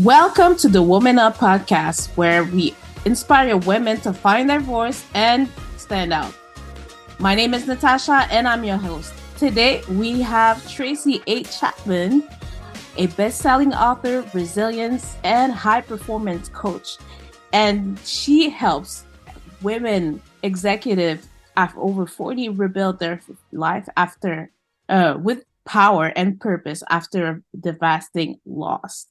Welcome to the Woman Up podcast, where we inspire women to find their voice and stand out. My name is Natasha, and I'm your host. Today, we have Tracey A Chapman, a best-selling author, resilience, and high-performance coach. And she helps women executives after over 40 rebuild their life after with power and purpose after a devastating loss.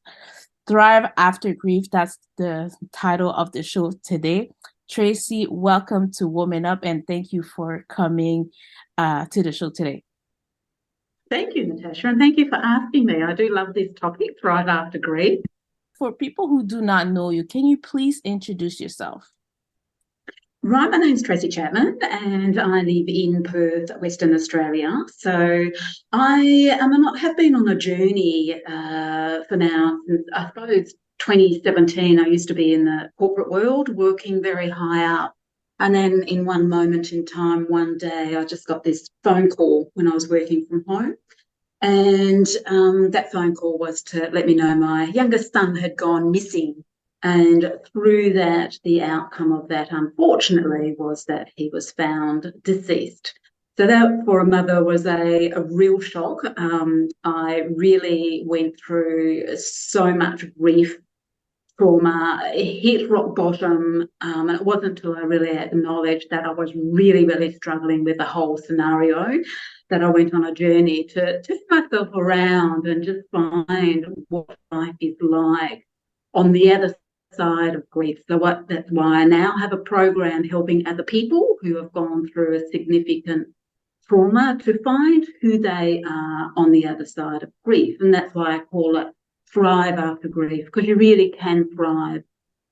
Thrive After Grief, that's the title of the show today. Tracey, welcome to Woman Up, and thank you for coming to the show today. Thank you, Natasha, and thank you for asking me. I do love this topic, Thrive After Grief. For people who do not know you, can you please introduce yourself? Right, my name's Tracey Chapman and I live in Perth, Western Australia. So have been on a journey for now since, I suppose, 2017. I used to be in the corporate world, working very high up. And then in one moment in time, one day, I just got this phone call when I was working from home. And that phone call was to let me know my youngest son had gone missing. And through that, the outcome of that, unfortunately, was that he was found deceased. So that, for a mother, was a real shock. I really went through so much grief, trauma, hit rock bottom. And it wasn't until I really acknowledged that I was really, really struggling with the whole scenario that I went on a journey to turn myself around and just find what life is like on the other side of grief. That's why I now have a program helping other people who have gone through a significant trauma to find who they are on the other side of grief. And that's why I call it Thrive After Grief, because you really can thrive.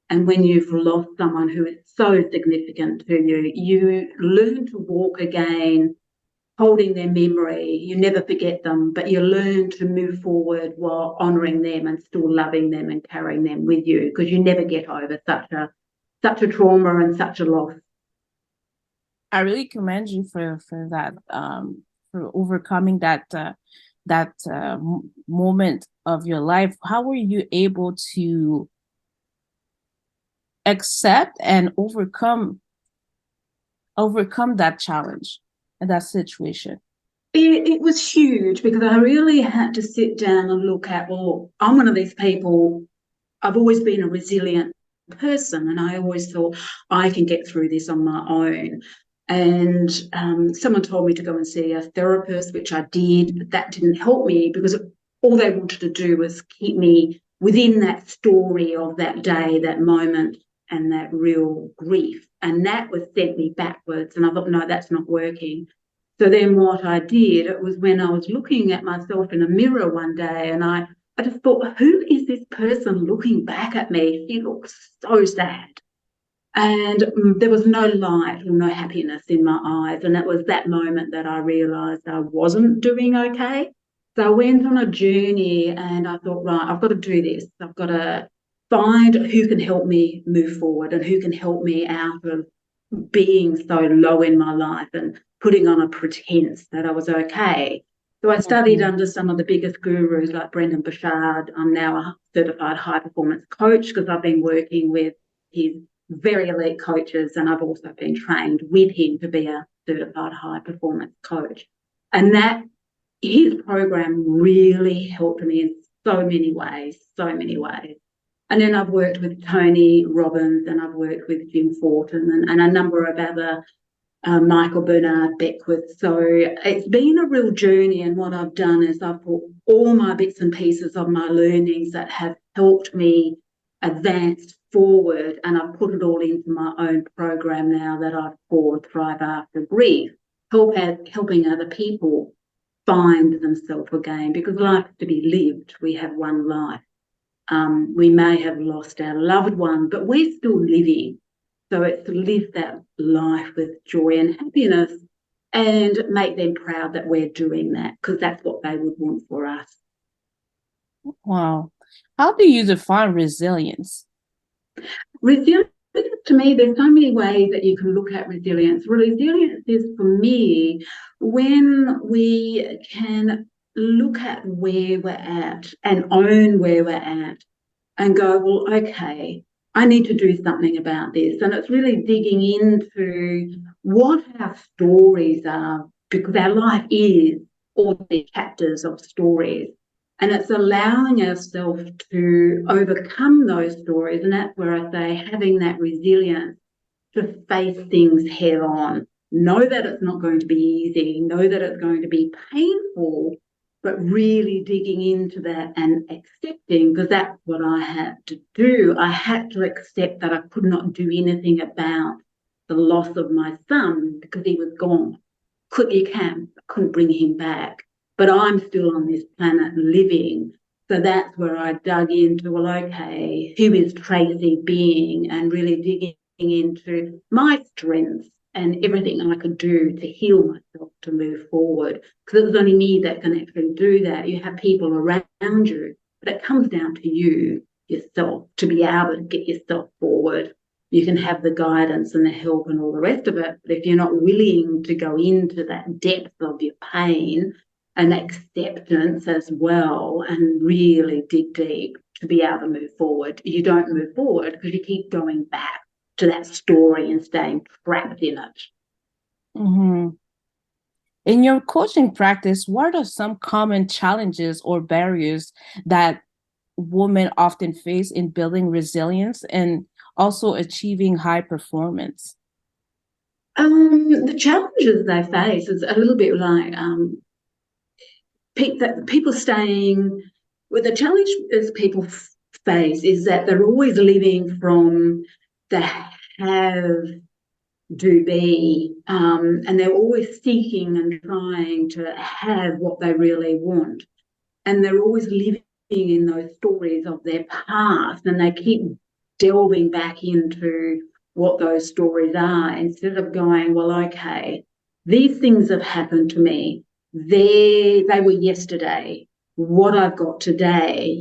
And when you've lost someone who is so significant to you, you learn to walk again, holding their memory. You never forget them, but you learn to move forward while honouring them and still loving them and carrying them with you, because you never get over such a trauma and such a loss. I really commend you for that, for overcoming that moment of your life. How were you able to accept and overcome that challenge and that situation? It was huge, because I really had to sit down and look at, well, I'm one of these people, I've always been a resilient person, and I always thought I can get through this on my own. And someone told me to go and see a therapist, which I did, but that didn't help me, because all they wanted to do was keep me within that story of that day, that moment, and that real grief. And that was sent me backwards. And I thought, no, that's not working. So then what I did, it was when I was looking at myself in a mirror one day, and I just thought, who is this person looking back at me? She looks so sad. And there was no light or no happiness in my eyes. And it was that moment that I realised I wasn't doing okay. So I went on a journey and I thought, right, I've got to do this. I've got to find who can help me move forward and who can help me out of being so low in my life and putting on a pretense that I was okay. So I studied under some of the biggest gurus like Brendon Burchard. I'm now a certified high performance coach, because I've been working with his very elite coaches, and I've also been trained with him to be a certified high performance coach. And that his program really helped me in so many ways. And then I've worked with Tony Robbins, and I've worked with Jim Fortin and a number of other, Michael Bernard Beckwith. So it's been a real journey, and what I've done is I've put all my bits and pieces of my learnings that have helped me advance forward, and I've put it all into my own program now that I've called Thrive After Grief, helping other people find themselves again, because life is to be lived. We have one life. We may have lost our loved one, but we're still living. So it's to live that life with joy and happiness and make them proud that we're doing that, because that's what they would want for us. Wow. How do you define resilience? Resilience, to me, there's so many ways that you can look at resilience. Resilience is, for me, when we can look at where we're at and own where we're at, and go, well, okay, I need to do something about this. And it's really digging into what our stories are, because our life is all the chapters of stories. And it's allowing ourselves to overcome those stories. And that's where I say having that resilience to face things head on. Know that it's not going to be easy, know that it's going to be painful, but really digging into that and accepting, because that's what I had to do. I had to accept that I could not do anything about the loss of my son because he was gone. Couldn't bring him back. But I'm still on this planet living. So that's where I dug into, well, okay, who is Tracey being, and really digging into my strengths and everything I could do to heal myself to move forward. Because it's only me that can actually do that. You have people around you, but it comes down to you yourself to be able to get yourself forward. You can have the guidance and the help and all the rest of it, but if you're not willing to go into that depth of your pain and acceptance as well and really dig deep to be able to move forward, you don't move forward because you keep going back to that story and staying trapped in it. Mm-hmm. In your coaching practice, what are some common challenges or barriers that women often face in building resilience and also achieving high performance? The challenges they face is a little bit like people staying. Well, the challenge is people face is that they're always living from the have do be, and they're always seeking and trying to have what they really want, and they're always living in those stories of their past, and they keep delving back into what those stories are instead of going, well, okay, these things have happened to me. They were yesterday. What I've got today,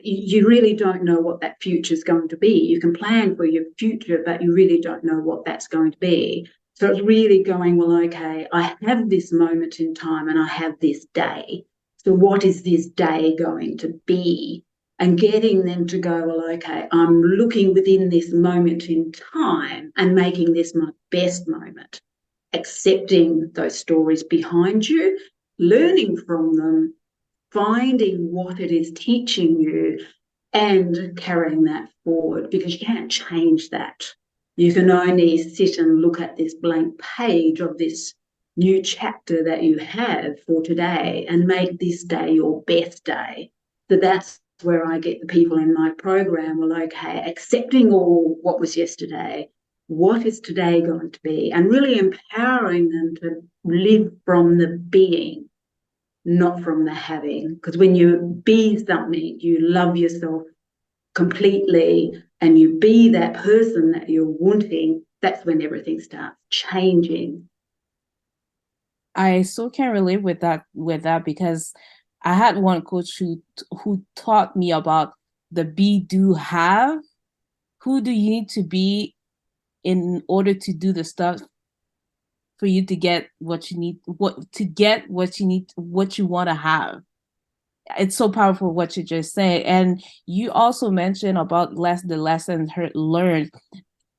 you really don't know what that future is going to be. You can plan for your future, but you really don't know what that's going to be. So it's really going, well, okay, I have this moment in time and I have this day. So what is this day going to be? And getting them to go, well, okay, I'm looking within this moment in time and making this my best moment, accepting those stories behind you, learning from them, finding what it is teaching you and carrying that forward, because you can't change that. You can only sit and look at this blank page of this new chapter that you have for today and make this day your best day. So that's where I get the people in my program, well, okay, accepting all what was yesterday, what is today going to be, and really empowering them to live from the being, not from the having. Because when you be something, you love yourself completely and you be that person that you're wanting, that's when everything starts changing. I so can relate with that because I had one coach who taught me about the be do have. Who do you need to be in order to do the stuff for you to get what you need, what you want to have? It's so powerful what you just say. And you also mentioned about the lessons learned.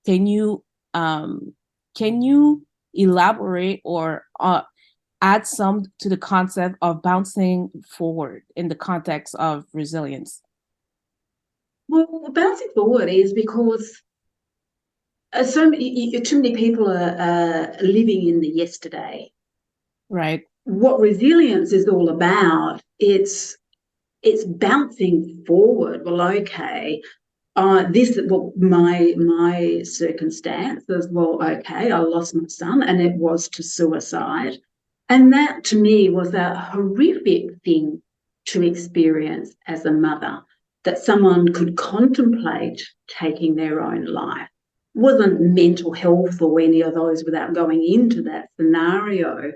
Can you um can you elaborate or add some to the concept of bouncing forward in the context of resilience? Well, bouncing forward is because too many people are living in the yesterday. Right. What resilience is all about, it's bouncing forward. Well, okay, my circumstance is, well, okay, I lost my son and it was to suicide. And that to me was a horrific thing to experience as a mother, that someone could contemplate taking their own life. It wasn't mental health or any of those without going into that scenario.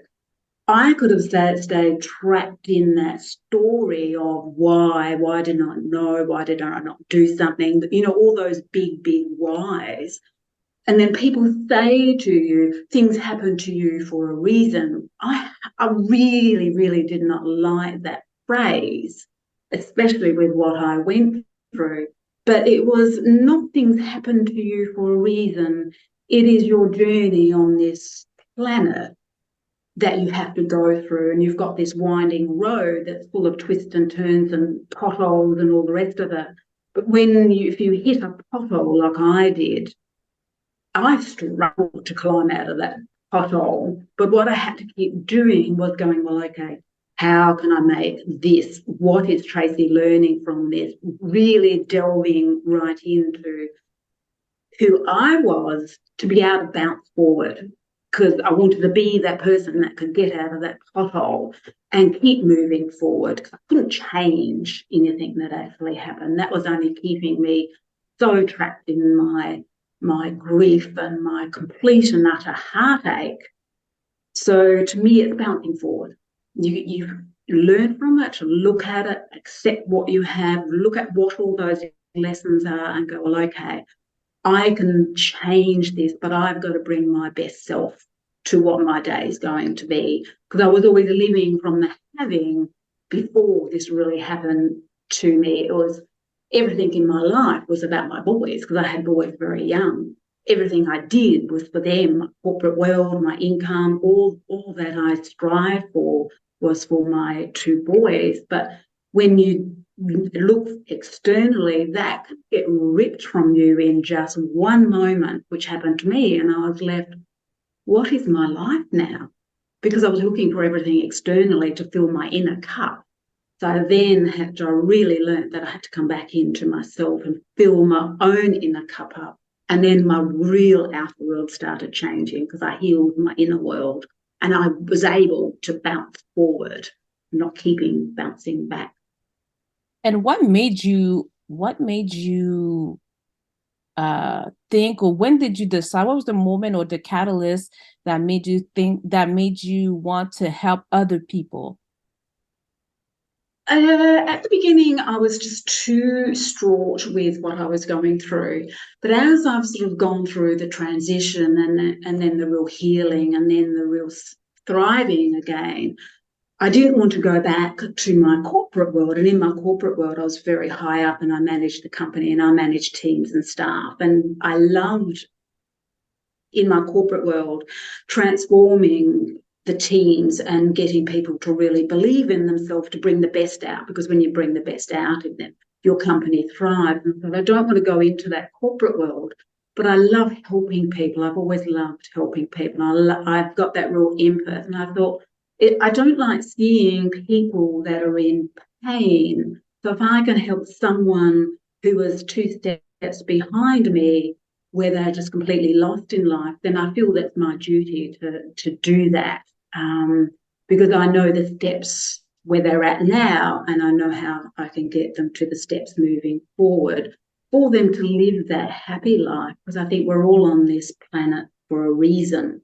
I could have stayed trapped in that story of why did I not know, why did I not do something, all those big whys. And then people say to you, things happen to you for a reason. I really did not like that phrase, especially with what I went through. But it was not things happen to you for a reason. It is your journey on this planet that you have to go through, and you've got this winding road that's full of twists and turns and potholes and all the rest of it. But if you hit a pothole like I did, I struggled to climb out of that pothole. But what I had to keep doing was going, well, okay, how can I make this? What is Tracey learning from this? Really delving right into who I was to be able to bounce forward, because I wanted to be that person that could get out of that pothole and keep moving forward, because I couldn't change anything that actually happened. That was only keeping me so trapped in my grief and my complete and utter heartache. So to me, it's bouncing forward. You learn from it, look at it, accept what you have, look at what all those lessons are and go, well, okay, I can change this, but I've got to bring my best self to what my day is going to be. Because I was always living from the having before this really happened to me. It was everything in my life was about my boys, because I had boys very young. Everything I did was for them, my corporate world, my income, all that I strive for was for my two boys. But when you look externally, that could get ripped from you in just one moment, which happened to me. And I was left, what is my life now? Because I was looking for everything externally to fill my inner cup. So I really learned that I had to come back into myself and fill my own inner cup up. And then my real outer world started changing, because I healed my inner world and I was able to bounce forward, not keeping bouncing back. And what made you think, or when did you decide, what was the moment or the catalyst that made you want to help other people? At the beginning, I was just too distraught with what I was going through. But as I've sort of gone through the transition and then the real healing and then the real thriving again, I didn't want to go back to my corporate world. And in my corporate world, I was very high up and I managed the company and I managed teams and staff. And I loved, in my corporate world, transforming the teams and getting people to really believe in themselves, to bring the best out, because when you bring the best out in them, your company thrives. And so I don't want to go into that corporate world, but I love helping people. I've always loved helping people. I've got that real empath, and I thought, I don't like seeing people that are in pain. So if I can help someone who was two steps behind me, where they're just completely lost in life, then I feel that's my duty to do that. Because I know the steps where they're at now, and I know how I can get them to the steps moving forward for them to live that happy life, because I think we're all on this planet for a reason,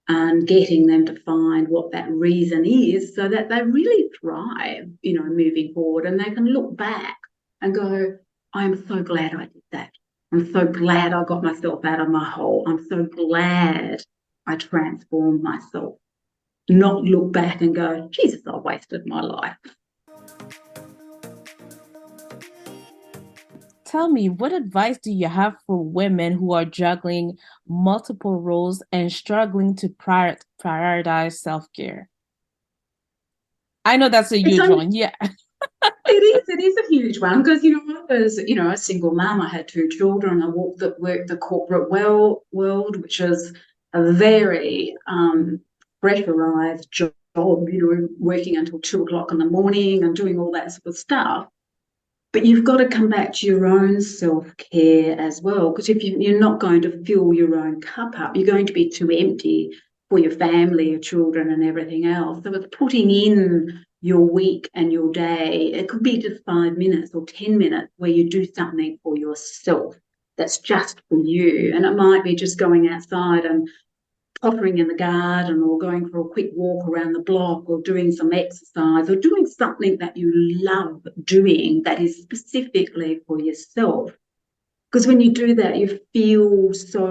and getting them to find what that reason is so that they really thrive, moving forward, and they can look back and go, I'm so glad I did that. I'm so glad I got myself out of my hole. I'm so glad I transformed myself. Not look back and go, Jesus, I wasted my life. Tell me, what advice do you have for women who are juggling multiple roles and struggling to prioritize self-care? I know that's a huge one. Yeah. It is a huge one, because, I was, a single mum. I had two children. I worked the corporate world, which is a very pressurized job, working until 2 o'clock in the morning and doing all that sort of stuff. But you've got to come back to your own self-care as well, because if you're not going to fill your own cup up, you're going to be too empty for your family, your children and everything else. So it's putting in your week and your day. It could be just 5 minutes or 10 minutes where you do something for yourself that's just for you. And it might be just going outside and pottering in the garden, or going for a quick walk around the block, or doing some exercise, or doing something that you love doing that is specifically for yourself. Because when you do that, you feel so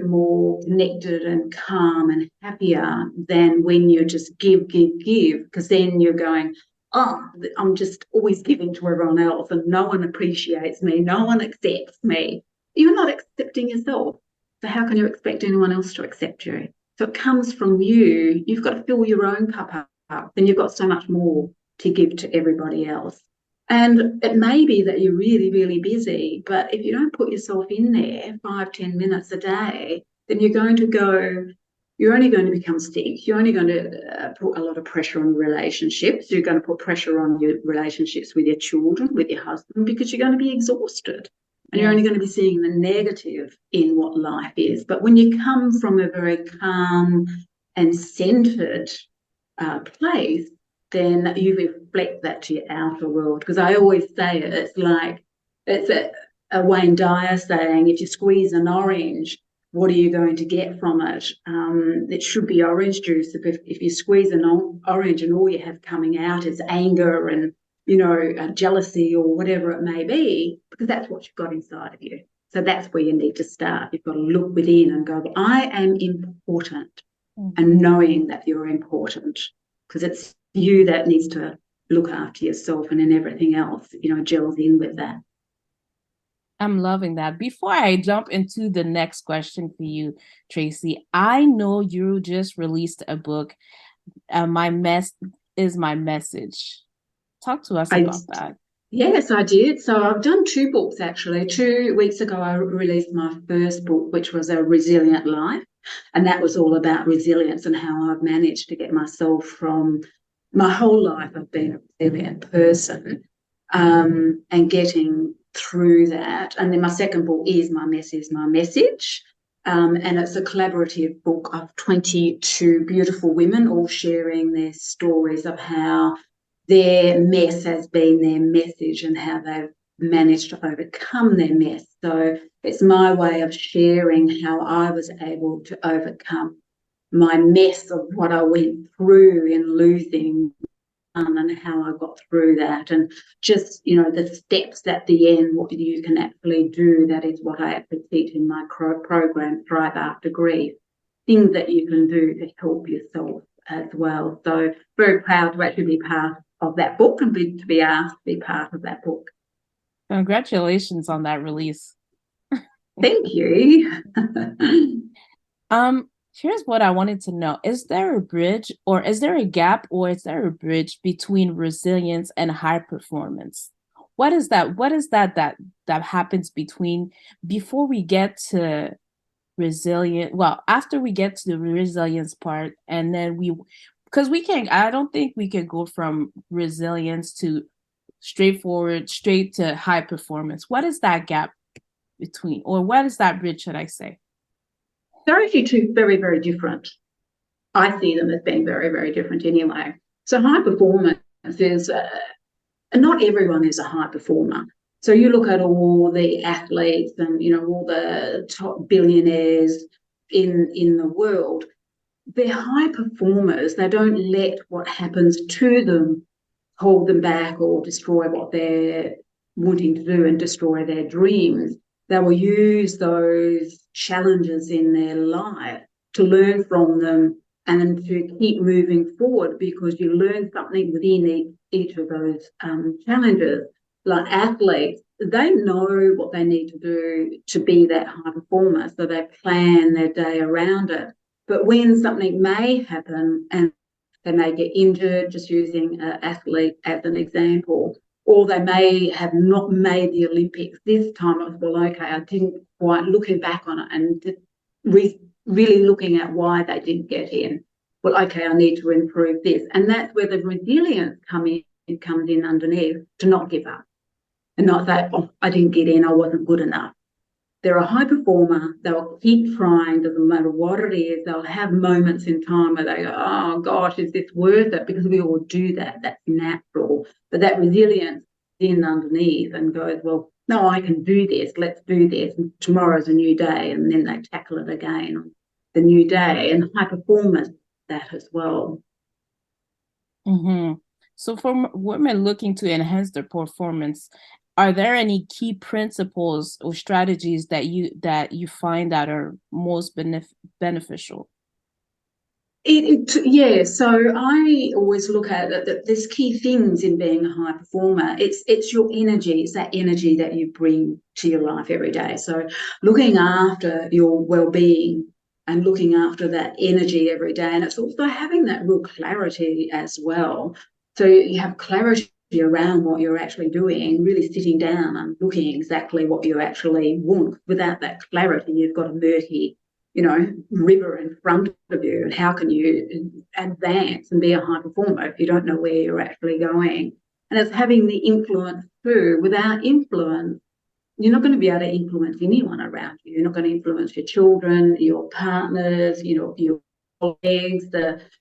more connected and calm and happier than when you just give, because then you're going, oh, I'm just always giving to everyone else and no one appreciates me, no one accepts me. You're not accepting yourself. So how can you expect anyone else to accept you? So it comes from you. You've got to fill your own cup up, then you've got so much more to give to everybody else. And it may be that you're really, really busy, but if you don't put yourself in there 5, 10 minutes a day, then you're only going to become sick. You're only going to put a lot of pressure on relationships. You're going to put pressure on your relationships with your children, with your husband, because you're going to be exhausted. And you're only going to be seeing the negative in what life is. But when you come from a very calm and centered place, then you reflect that to your outer world. Because I always say it's a Wayne Dyer saying, if you squeeze an orange, what are you going to get from it? It should be orange juice. If you squeeze an orange and all you have coming out is anger and, jealousy or whatever it may be, because that's what you've got inside of you. So that's where you need to start. You've got to look within and go, I am important, and knowing that you're important, because it's you that needs to look after yourself, and then everything else, gels in with that. I'm loving that. Before I jump into the next question for you, Tracey, I know you just released a book, My Mess is My Message. Talk to us about that. Yes, I did. So I've done 2 books, actually. 2 weeks ago, I released my first book, which was A Resilient Life. And that was all about resilience and how I've managed to get myself from my whole life. I've been a resilient person, and getting through that. And then my second book is My Mess is My Message. And it's a collaborative book of 22 beautiful women all sharing their stories of how their mess has been their message and how they've managed to overcome their mess. So it's my way of sharing how I was able to overcome my mess of what I went through in losing, and how I got through that, and just, the steps at the end, what you can actually do. That is what I actually teach in my program, Thrive After Grief, things that you can do to help yourself as well. So very proud to actually be part of that book and to be asked to be part of that book. Congratulations on that release. Thank you. Here's what I wanted to know. Is there a bridge, or is there a gap, or is there a bridge between resilience and high performance? What is that? What is that happens before we get to resilient? Well, after we get to the resilience part, and then because I don't think we can go from resilience to straight to high performance. What is that gap between, or what is that bridge, should I say? They're actually 2 very, very different. I see them as being very, very different anyway. So high performance is, not everyone is a high performer. So you look at all the athletes and, all the top billionaires in the world, they're high performers. They don't let what happens to them hold them back or destroy what they're wanting to do and destroy their dreams. They will use those challenges in their life to learn from them and to keep moving forward, because you learn something within each of those challenges. Like athletes, they know what they need to do to be that high performer, so they plan their day around it. But when something may happen and they may get injured, just using an athlete as an example, or they may have not made the Olympics this time. It was, well, okay, I didn't quite, looking back on it and really looking at why they didn't get in. Well, okay, I need to improve this. And that's where the resilience comes in underneath, to not give up and not say, oh, I didn't get in, I wasn't good enough. They're a high performer. They'll keep trying, doesn't matter what it is. They'll have moments in time where they go, oh, gosh, is this worth it? Because we all do that. That's natural. But that resilience in underneath and goes, well, no, I can do this. Let's do this. And tomorrow's a new day. And then they tackle it again on the new day. And high performance, that as well. Mm-hmm. So for women looking to enhance their performance, are there any key principles or strategies that you find that are most beneficial? Yeah, so I always look at it that there's key things in being a high performer. It's your energy, it's that energy that you bring to your life every day. So looking after your well-being and looking after that energy every day. And it's also having that real clarity as well. So you have clarity around what you're actually doing, really sitting down and looking exactly what you actually want. Without that clarity, you've got a murky river in front of you, and how can you advance and be a high performer if you don't know where you're actually going? And it's having the influence too. Without influence, you're not going to be able to influence anyone around you. You're not going to influence your children, your partners, your colleagues,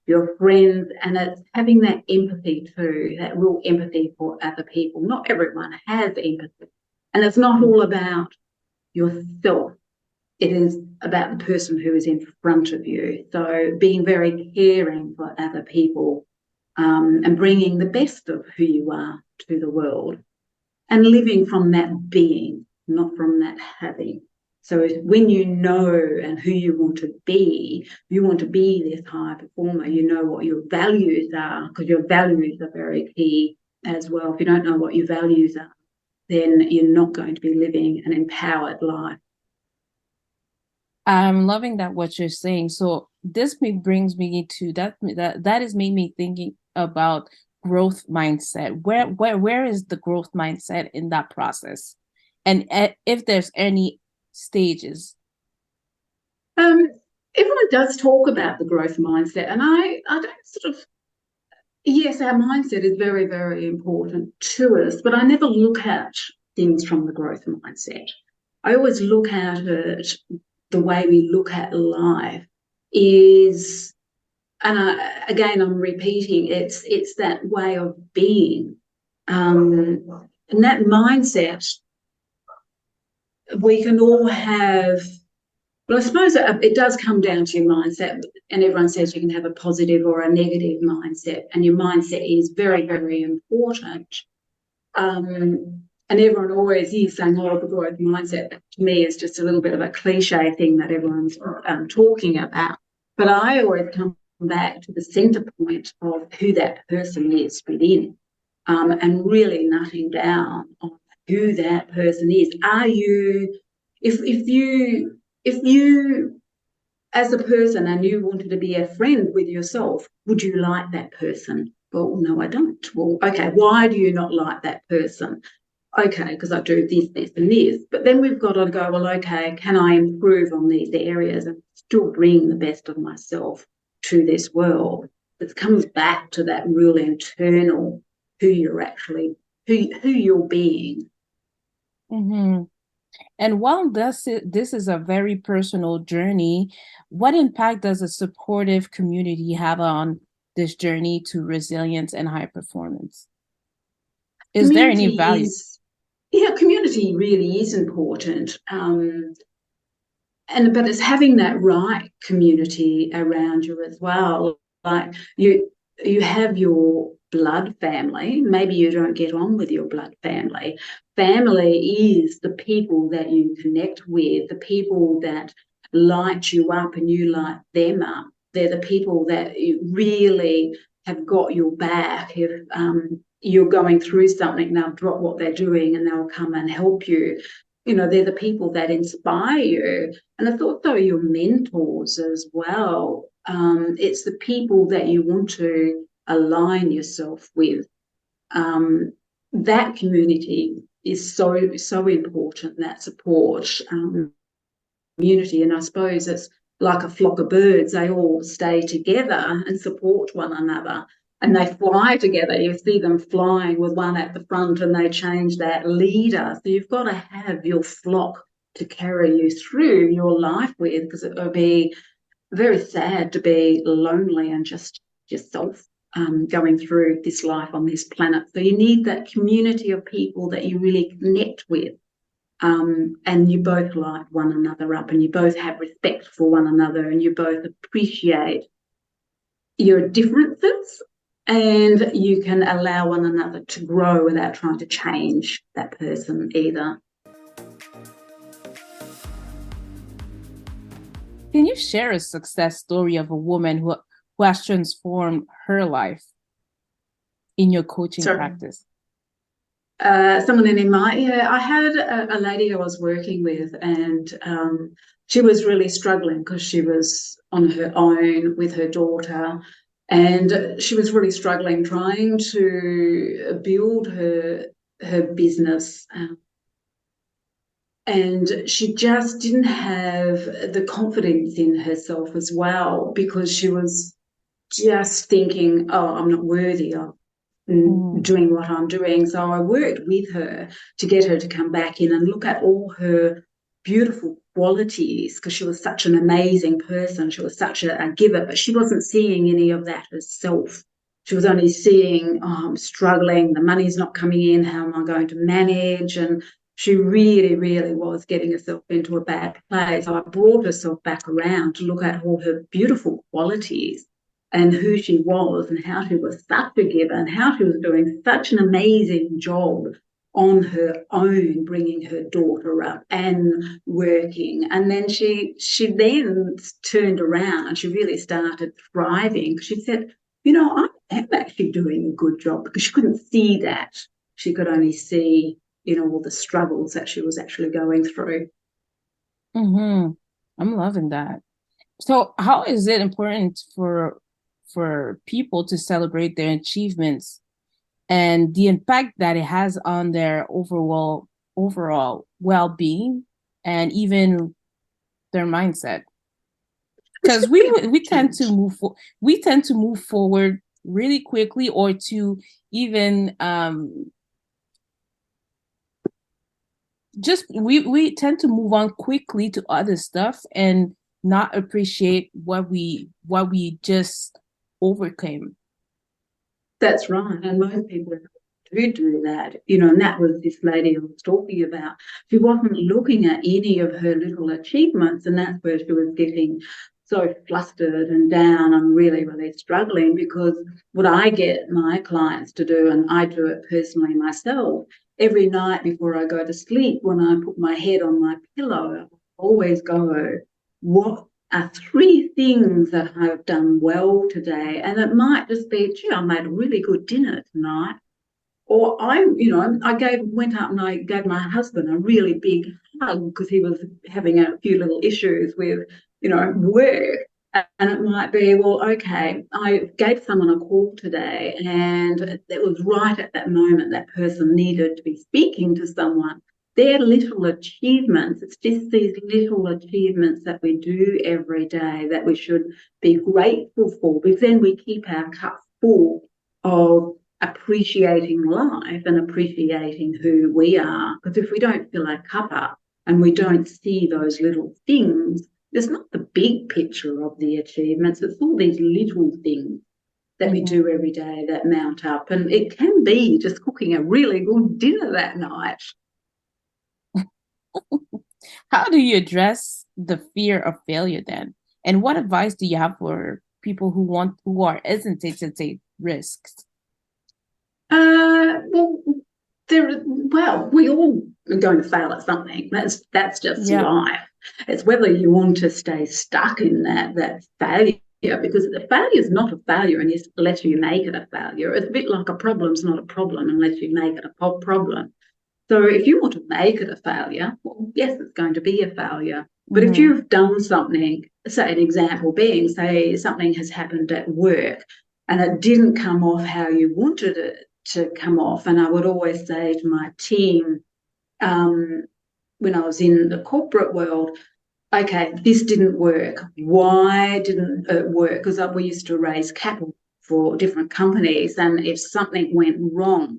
your friends. And it's having that empathy too, that real empathy for other people. Not everyone has empathy. And it's not all about yourself. It is about the person who is in front of you. So being very caring for other people, and bringing the best of who you are to the world, and living from that being, not from that having. So when you know and who you want to be this high performer, you know what your values are, because your values are very key as well. If you don't know what your values are, then you're not going to be living an empowered life. I'm loving that what you're saying. So this brings me to that has made me thinking about growth mindset. Where is the growth mindset in that process, and if there's any stages? Everyone does talk about the growth mindset, and I don't sort of. Yes, our mindset is very, very important to us, but I never look at things from the growth mindset. I always look at it, the way we look at life is, and again, I'm repeating, it's that way of being. And that mindset, we can all have. Well, I suppose it does come down to your mindset, and everyone says you can have a positive or a negative mindset, and your mindset is very, very important. And everyone always is saying, oh, the growth mindset, to me, is just a little bit of a cliche thing that everyone's talking about. But I always come back to the centre point of who that person is within, and really nutting down on who that person is. Are you, if you as a person and you wanted to be a friend with yourself, would you like that person? Well, no, I don't. Well, okay, why do you not like that person? Okay, because I do this, this, and this. But then we've got to go, well, okay, can I improve on these areas and still bring the best of myself to this world? It comes back to that real internal who you're actually, who you're being. Mm-hmm. And while this is a very personal journey, what impact does a supportive community have on this journey to resilience and high performance? Is there any value? Community really is important. But it's having that right community around you as well. Like you have your blood family. Maybe you don't get on with your blood family. Family is the people that you connect with, the people that light you up and you light them up. They're the people that you really have got your back. If you're going through something, they'll drop what they're doing and they'll come and help you. They're the people that inspire you. And I thought they were your mentors as well. It's the people that you want to align yourself with. That community is so, so important, that support community. And I suppose it's like a flock of birds. They all stay together and support one another. And they fly together. You see them flying with one at the front, and they change that leader. So you've got to have your flock to carry you through your life with, because it would be very sad to be lonely and just yourself going through this life on this planet. So you need that community of people that you really connect with. And you both light one another up, and you both have respect for one another, and you both appreciate your differences, and you can allow one another to grow without trying to change that person either. Can you share a success story of a woman who who has transformed her life in your coaching Sorry. practice? Someone in my, I had a lady I was working with, and she was really struggling because she was on her own with her daughter, and she was really struggling trying to build her business. And she just didn't have the confidence in herself as well, because she was just thinking, oh, I'm not worthy of doing what I'm doing. So I worked with her to get her to come back in and look at all her beautiful qualities, because she was such an amazing person. She was such a giver, but she wasn't seeing any of that herself. She was only seeing, oh, I'm struggling, the money's not coming in, how am I going to manage? And she really, really was getting herself into a bad place. So I brought herself back around to look at all her beautiful qualities and who she was and how she was such a giver and how she was doing such an amazing job on her own, bringing her daughter up and working. And then she then turned around and she really started thriving. She said, you know, I am actually doing a good job, because she couldn't see that. She could only see, you know, all the struggles that she was actually going through. I'm loving that. So how is it important for people to celebrate their achievements and the impact that it has on their overall well-being and even their mindset? Because we tend to move forward really quickly, or to even just we tend to move on quickly to other stuff and not appreciate what we just overcame. That's right. And most people do that, you know, and that was this lady I was talking about. She wasn't looking at any of her little achievements, and that's where she was getting so flustered and down and really, really struggling. Because what I get my clients to do, and I do it personally myself, every night before I go to sleep, when I put my head on my pillow, I always go, what are 3 things that I've done well today? And it might just be, gee, I made a really good dinner tonight. Or I went up and I gave my husband a really big hug because he was having a few little issues with, work. And it might be, well, okay, I gave someone a call today, and it was right at that moment that person needed to be speaking to someone. They're little achievements. It's just these little achievements that we do every day that we should be grateful for, because then we keep our cup full of appreciating life and appreciating who we are. Because if we don't fill our cup up and we don't see those little things, it's not the big picture of the achievements, it's all these little things that we do every day that mount up. And it can be just cooking a really good dinner that night. How do you address the fear of failure then? And what advice do you have for people who are hesitant to take risks? We all are going to fail at something. That's just life. It's whether you want to stay stuck in that failure, because the failure is not a failure unless you make it a failure. It's a bit like a problem's not a problem unless you make it a problem. So if you want to make it a failure, well, yes, it's going to be a failure. But if you've done something, say an example being, say something has happened at work and it didn't come off how you wanted it to come off. And I would always say to my team, when I was in the corporate world, okay, this didn't work. Why didn't it work? Because we used to raise capital for different companies, and if something went wrong,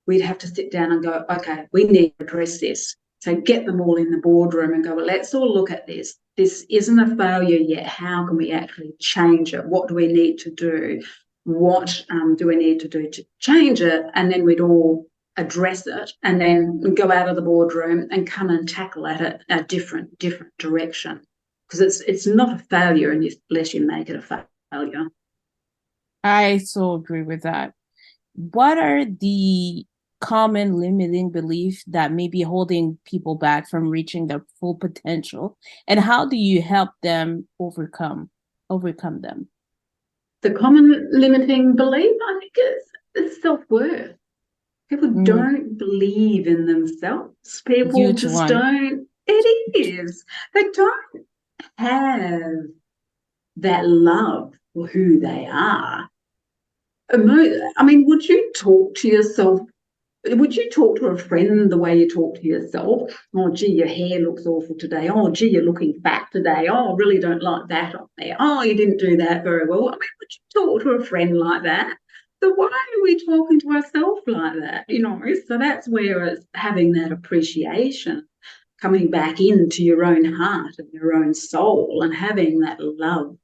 we'd have to sit down and go, okay, we need to address this. So get them all in the boardroom and go, well, let's all look at this. This isn't a failure yet. How can we actually change it? What do we need to do? What do we need to do to change it? And then we'd all address it and then go out of the boardroom and come and tackle at it a different direction. Because it's not a failure unless you make it a failure. I so agree with that. What are the common limiting beliefs that may be holding people back from reaching their full potential, and how do you help them overcome them? The common limiting belief, I think, is self-worth. People don't believe in themselves. People Huge just one. don't. It is. They don't have that love for who they are. I mean, would you talk to yourself? Would you talk to a friend the way you talk to yourself? Oh, gee, your hair looks awful today. Oh, gee, you're looking fat today. Oh, I really don't like that on there. Oh, you didn't do that very well. I mean, would you talk to a friend like that? So why are we talking to ourselves like that? So that's where it's having that appreciation, coming back into your own heart and your own soul and having that love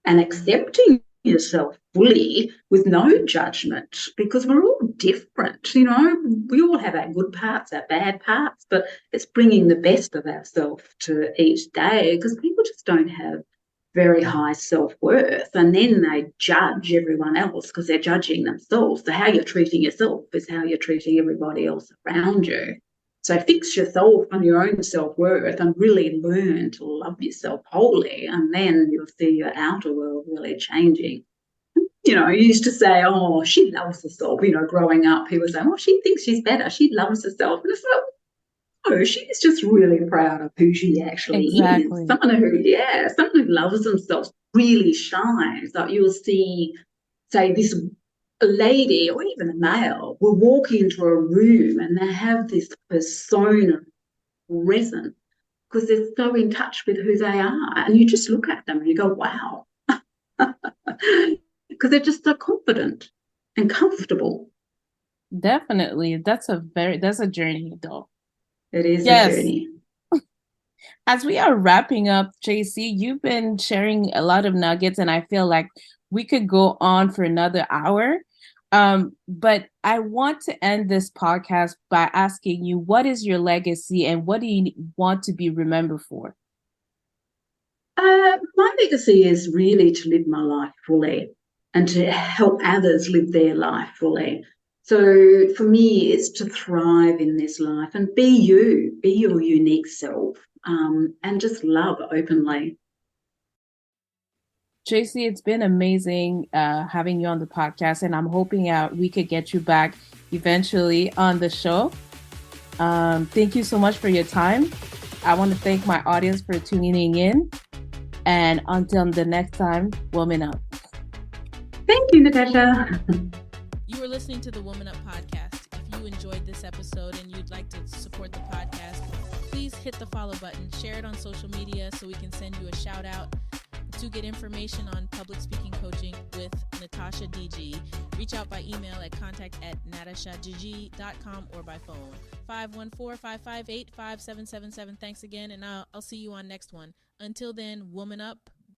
and accepting yourself fully with no judgment, because we're all different. We all have our good parts, our bad parts, but it's bringing the best of ourselves to each day, because people just don't have very high self-worth, and then they judge everyone else because they're judging themselves. So how you're treating yourself is how you're treating everybody else around you. So fix yourself on your own self-worth and really learn to love yourself wholly, and then you'll see your outer world really changing. You used to say, oh, she loves herself. Growing up, people say, oh, she thinks she's better. She loves herself. And it's like, oh, she's just really proud of who she actually is. Exactly. Someone who loves themselves really shines. Like you'll see, say, this lady or even a male will walk into a room and they have this persona present because they're so in touch with who they are. And you just look at them and you go, wow. Because they're just so confident and comfortable. Definitely. That's a journey though. It is a Yes. journey. As we are wrapping up, Tracey, you've been sharing a lot of nuggets, and I feel like we could go on for another hour. But I want to end this podcast by asking you, what is your legacy and what do you want to be remembered for? My legacy is really to live my life fully and to help others live their life fully. So for me, it's to thrive in this life and be you, be your unique self, and just love openly. Tracey, it's been amazing having you on the podcast, and I'm hoping we could get you back eventually on the show. Thank you so much for your time. I want to thank my audience for tuning in. And until the next time, Woman Up. Thank you, Natasha. You were listening to the Woman Up podcast. If you enjoyed this episode and you'd like to support the podcast, please hit the follow button, share it on social media so we can send you a shout out. To get information on public speaking coaching with Natasha DG, reach out by email at contact@natashadg.com or by phone 514-558-5777. Thanks again, and I'll see you on next one. Until then, woman up.